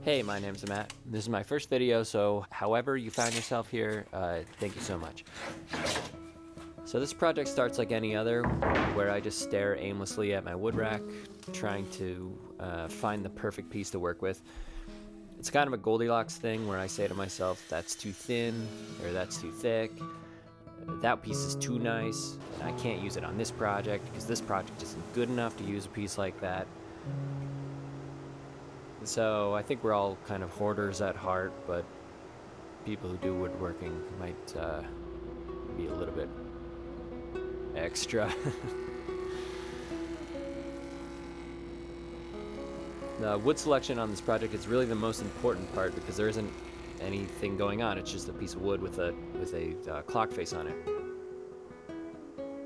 Hey, my name's Matt. This is my first video, so however you found yourself here, thank you so much. So this project starts like any other, where I just stare aimlessly at my wood rack, trying to find the perfect piece to work with. It's kind of a Goldilocks thing where I say to myself, that's too thin, or that's too thick, that piece is too nice, and I can't use it on this project, because this project isn't good enough to use a piece like that. So I think we're all kind of hoarders at heart, but people who do woodworking might be a little bit extra. The wood selection on this project is really the most important part because there isn't anything going on. It's just a piece of wood with a clock face on it.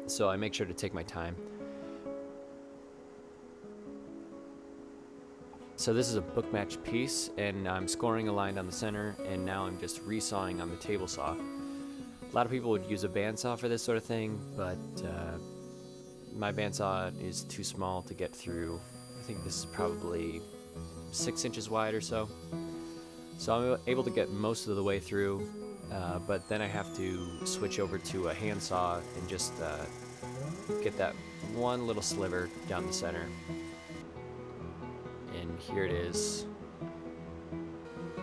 So I make sure to take my time. So this is a book match piece, and I'm scoring a line down the center, and now I'm just resawing on the table saw. A lot of people would use a bandsaw for this sort of thing, but my bandsaw is too small to get through. I think this is probably 6 inches wide or so. So I'm able to get most of the way through, but then I have to switch over to a handsaw and just get that one little sliver down the center. And here it is.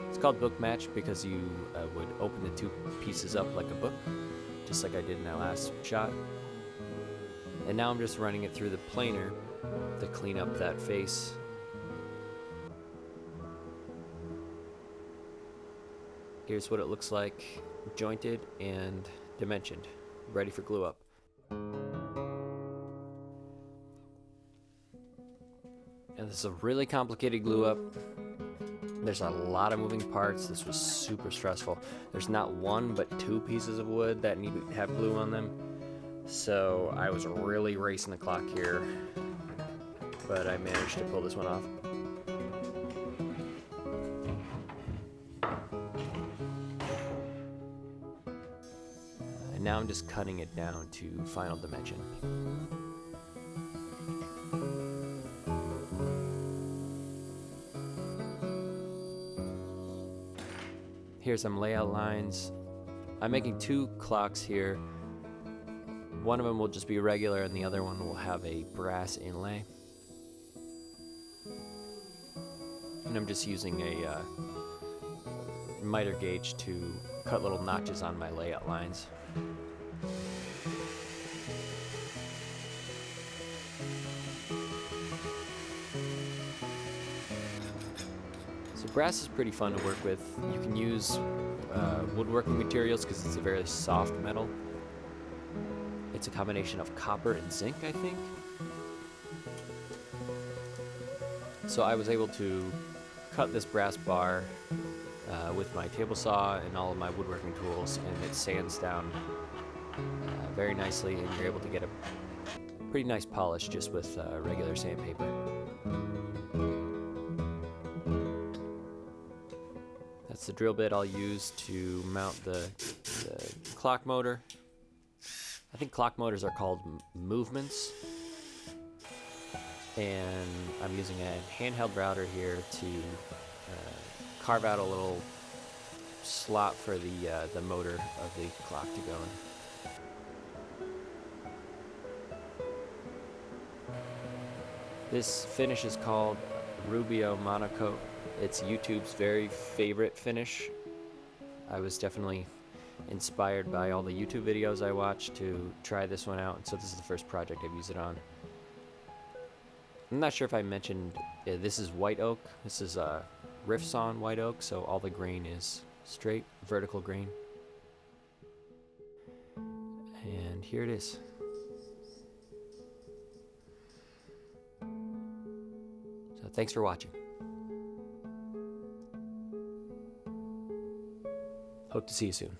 It's called book match because you would open the two pieces up like a book, just like I did in that last shot. And now I'm just running it through the planer to clean up that face. Here's what it looks like, jointed and dimensioned, ready for glue up. And this is a really complicated glue up. There's a lot of moving parts. This was super stressful. There's not one but 2 pieces of wood that need to have glue on them. So I was really racing the clock here, but I managed to pull this one off. And now I'm just cutting it down to final dimension. Here's some layout lines. I'm making 2 clocks here. One of them will just be regular and the other one will have a brass inlay. And I'm just using a miter gauge to cut little notches on my layout lines. So brass is pretty fun to work with. You can use woodworking materials because it's a very soft metal. It's a combination of copper and zinc, I think. So I was able to cut this brass bar with my table saw and all of my woodworking tools, and it sands down very nicely, and you're able to get a pretty nice polish just with regular sandpaper. That's the drill bit I'll use to mount the clock motor. I think clock motors are called movements. And I'm using a handheld router here to carve out a little slot for the motor of the clock to go in. This finish is called Rubio Monocoat. It's YouTube's very favorite finish. I was definitely inspired by all the YouTube videos I watched to try this one out, and so this is the first project I've used it on. I'm not sure if I mentioned, this is white oak. This is riff sawn white oak, so all the grain is straight, vertical grain. And here it is. So thanks for watching. Hope to see you soon.